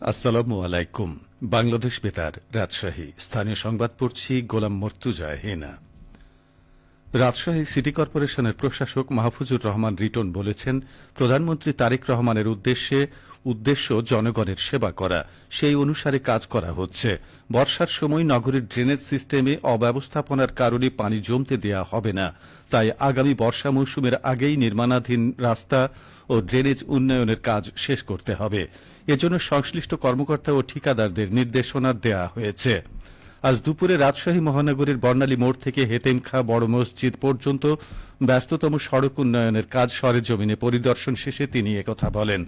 আসসালামু আলাইকুম। বাংলাদেশ বেতার, রাজশাহী। স্থানীয় সংবাদ পড়ছি গোলাম মর্তুজা হেনা। রাজশাহী সিটি কর্পোরেশনের প্রশাসক মাহফুজুর রহমান রিটন বলেছেন, প্রধানমন্ত্রী তারেক রহমানের উদ্দেশ্য জনগণের সেবা করা, সেই অনুসারে কাজ করা হচ্ছে। বর্ষার সময় নগরীর ড্রেনেজ সিস্টেমে অব্যবস্থাপনার কারণে পানি জমতে দেয়া হবে না। তাই আগামী বর্ষা মৌসুমের আগেই নির্মাণাধীন রাস্তা ও ড্রেনেজ উন্নয়নের কাজ শেষ করতে হবে। এজন্য সংশ্লিষ্ট কর্মকর্তা ও ঠিকাদারদের নির্দেশনা দেয়া হয়েছে। আজ দুপুরে রাজশাহী মহানগরীর বর্ণালী মোড় থেকে হেতেমখা বড় মসজিদ পর্যন্ত ব্যস্ততম সড়ক উন্নয়নের কাজ সরেজমিনে পরিদর্শন শেষে তিনি একথা বলেন।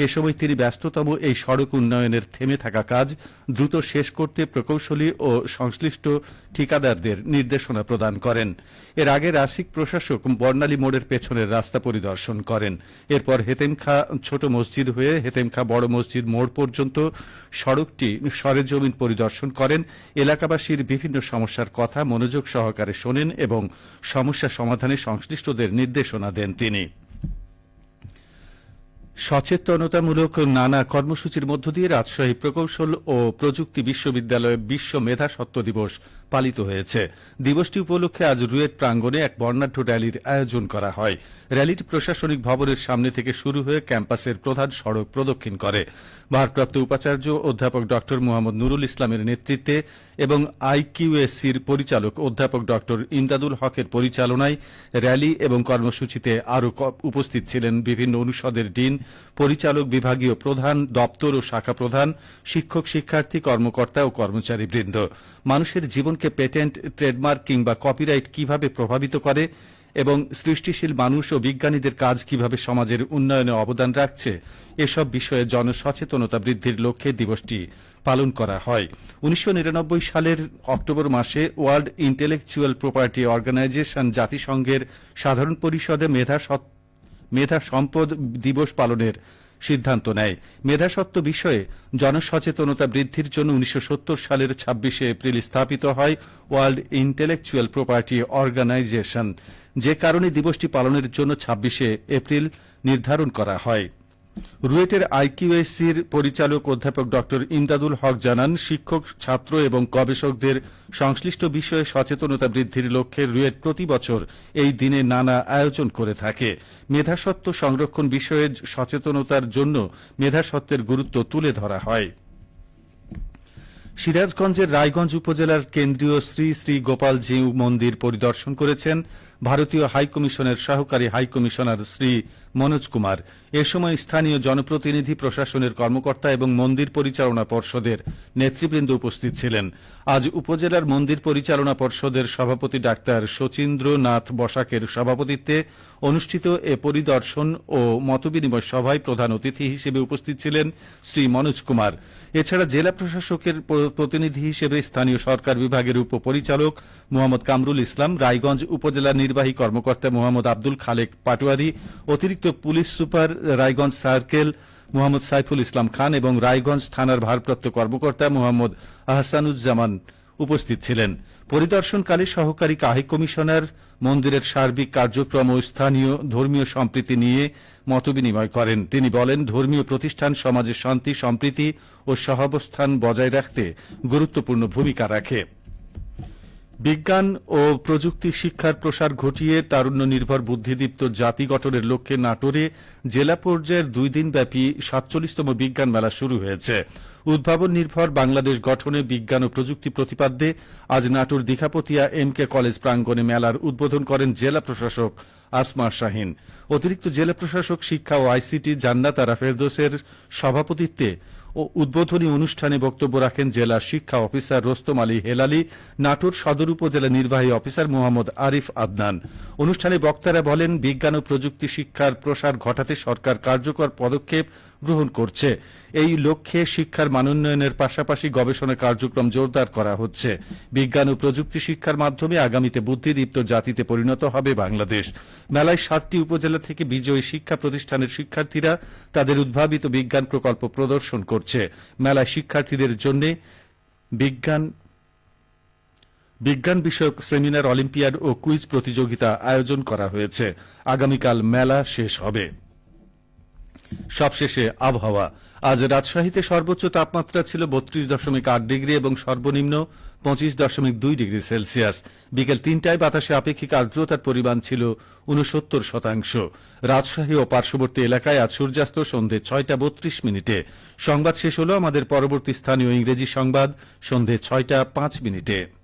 এ সময় তিনি ব্যস্ততম এই সড়ক উন্নয়নের থেমে থাকা কাজ দ্রুত শেষ করতে প্রকৌশলী ও সংশ্লিষ্ট ঠিকাদারদের নির্দেশনা প্রদান করেন। এর আগে রাসিক প্রশাসক বর্ণালী মোড়ের পেছনের রাস্তা পরিদর্শন করেন। এরপর হেতেমখা ছোট মসজিদ হয়ে হেতেমখা বড় মসজিদ মোড় পর্যন্ত সড়কটি সরেজমিন পরিদর্শন করেন। এলাকাবাসীর বিভিন্ন সমস্যার কথা মনোযোগ সহকারে শোনেন এবং সমস্যা সমাধানে সংশ্লিষ্টদের নির্দেশনা দেন তিনি। সচেতনতামূলক নানা কর্মসূচির মধ্য দিয়ে রাজশাহী প্রকৌশল ও প্রযুক্তি বিশ্ববিদ্যালয়ে বিশ্ব মেধাস্বত্ব দিবস পালিত হয়েছে। দিবসটি উপলক্ষে আজ রুয়েট প্রাঙ্গণে এক বর্ণাঢ্য র্যালির আয়োজন করা হয়। র্যালিটি প্রশাসনিক ভবনের সামনে থেকে শুরু হয়ে ক্যাম্পাসের প্রধান সড়ক প্রদক্ষিণ করে। ভারপ্রাপ্ত উপাচার্য অধ্যাপক ড মোহাম্মদ নুরুল ইসলামের নেতৃত্বে এবং আইকিউএসির পরিচালক অধ্যাপক ড ইমদাদুল হকের পরিচালনায় র্যালি এবং কর্মসূচিতে আরও উপস্থিত ছিলেন বিভিন্ন অনুষদের ডিন, পরিচালক, বিভাগীয় প্রধান, দপ্তর ও শাখা প্রধান, শিক্ষক, শিক্ষার্থী, কর্মকর্তা ও কর্মচারীবৃন্দ। মানুষের জীবনকে পেটেন্ট, ট্রেডমার্ক কিংবা কপিরাইট কিভাবে প্রভাবিত করে এবং সৃষ্টিশীল মানুষ ও বিজ্ঞানীদের কাজ কিভাবে সমাজের উন্নয়নে অবদান রাখছে, এসব বিষয়ে জনসচেতনতা বৃদ্ধির লক্ষ্যে দিবসটি পালন করা হয়। 1999 সালের অক্টোবর মাসে ওয়ার্ল্ড ইন্টেলেকচুয়াল প্রপার্টি অর্গানাইজেশন জাতিসংঘের সাধারণ পরিষদে মেধা সম্পদ দিবস পালনের সিদ্ধান্ত নেয়। মেধাস্বত্ব বিষয়ে জনসচেতনতা বৃদ্ধির জন্য 1970 সালের 26শে এপ্রিল স্থাপিত হয় ওয়ার্ল্ড ইন্টেলেকচুয়াল প্রপার্টি অর্গানাইজেশন, যে কারণে দিবসটি পালনের জন্য 26শে এপ্রিল নির্ধারণ করা হয়। রুয়েটের আইকিউএসির পরিচালক অধ্যাপক ড ইমদাদুল হক জানান, শিক্ষক, ছাত্র এবং গবেষকদের সংশ্লিষ্ট বিষয়ে সচেতনতা বৃদ্ধির লক্ষ্যে রুয়েট প্রতি বছর এই দিনে নানা আয়োজন করে থাকে। মেধাস্বত্ব সংরক্ষণ বিষয়ে সচেতনতার জন্য মেধাস্বত্বের গুরুত্ব তুলে ধরা হয়। সিরাজগঞ্জের রায়গঞ্জ উপজেলার কেন্দ্রীয় শ্রী শ্রী গোপালজিউ মন্দির পরিদর্শন করেছেন ভারতীয় হাইকমিশনের সহকারী হাইকমিশনার শ্রী মনোজ কুমার। এ সময় স্থানীয় জনপ্রতিনিধি, প্রশাসনের কর্মকর্তা এবং মন্দির পরিচালনা পর্ষদের নেতৃবৃন্দ উপস্থিত ছিলেন। আজ উপজেলার মন্দির পরিচালনা পর্ষদের সভাপতি ডাক্তার শচীন্দ্রনাথ বসাকের সভাপতিত্বে অনুষ্ঠিত এ পরিদর্শন ও মতবিনিময় সভায় প্রধান অতিথি হিসেবে উপস্থিত ছিলেন শ্রী মনোজ কুমার। এছাড়া জেলা প্রশাসকের প্রতিনিধি হিসেবে স্থানীয় সরকার বিভাগের উপপরিচালক মোহাম্মদ কামরুল ইসলাম, রায়গঞ্জ উপজেলা নির্বাহী কর্মকর্তা মোহাম্মদ আব্দুল খালেক পাটোয়ারি, অতিরিক্ত police super Raiganj circle Mohammad Saiful Islam Khan এবং রায়গঞ্জ থানার ভারপ্রাপ্ত কর্মকর্তা মোহাম্মদ আহসানুজ্জামান উপস্থিত ছিলেন। পরিদর্শনকালে সহকারী হাইকমিশনার মন্দিরের সার্বিক কার্যক্রম ও স্থানীয় ধর্মীয় সম্প্রীতি নিয়ে মতবিনিময় করেন। তিনি বলেন, ধর্মীয় প্রতিষ্ঠান সমাজে শান্তি, সম্প্রীতি ও সহাবস্থান বজায় রাখতে গুরুত্বপূর্ণ ভূমিকা রাখে। বিজ্ঞান ও প্রযুক্তি শিক্ষার প্রসার ঘটিয়ে তারুণ্য নির্ভর বুদ্ধিদীপ্ত জাতি গঠনের লক্ষ্যে নাটোরে জেলা পর্যায়ের 2 দিনব্যাপী 47তম বিজ্ঞান মেলা শুরু হয়েছে। উদ্ভাবন নির্ভর বাংলাদেশ গঠনে বিজ্ঞান ও প্রযুক্তি প্রতিপাদ্যে আজ নাটোর দীঘাপতিয়া MK কলেজ প্রাঙ্গণে মেলার উদ্বোধন করেন জেলা প্রশাসক আসমা শাহীন। অতিরিক্ত জেলা প্রশাসক শিক্ষা ও ICT জান্নাত আরা ফেরদৌসের সভাপতিত্বে ও উদ্বোধনী অনুষ্ঠানে বক্তব্য রাখেন জেলা শিক্ষা অফিসার রোস্তম আলী হেলালি, নাটোর সদর উপজেলা নির্বাহী অফিসার মোহাম্মদ আরিফ আদনান। অনুষ্ঠানে বক্তারা বলেন, বিজ্ঞান ও প্রযুক্তি শিক্ষার প্রসার ঘটাতে সরকার কার্যকর পদক্ষেপ গ্রহণ করছে। এই লক্ষ্যে শিক্ষার মানোন্নয়নের পাশাপাশি গবেষণা কার্যক্রম জোরদার করা হচ্ছে। বিজ্ঞান ও প্রযুক্তি শিক্ষার মাধ্যমে আগামীতে বুদ্ধিদীপ্ত জাতিতে পরিণত হবে বাংলাদেশ। মেলায় 7টি উপজেলা থেকে বিজয়ী শিক্ষা প্রতিষ্ঠানের শিক্ষার্থীরা তাদের উদ্ভাবিত বিজ্ঞান প্রকল্প প্রদর্শন করছে। মেলায় শিক্ষার্থীদের জন্য বিজ্ঞান বিষয়ক সেমিনার, অলিম্পিয়াড ও কুইজ প্রতিযোগিতা আয়োজন করা হয়েছে। আগামীকাল মেলা শেষ হবে। সবশেষে আবহাওয়া। আজ রাজশাহীতে সর্বোচ্চ তাপমাত্রা ছিল 32.8 ডিগ্রি এবং সর্বনিম্ন 25.2 ডিগ্রি সেলসিয়াস। বিকেল 3টায় বাতাসে আপেক্ষিক আর্দ্রতার পরিমাণ ছিল 69%। রাজশাহী ও পার্শ্ববর্তী এলাকায় আজ সূর্যাস্ত সন্ধে 6টা32 সংবাদ শেষ হল। আমাদের পরবর্তী স্থানীয় ইংরেজি সংবাদ সন্ধে 6টা5।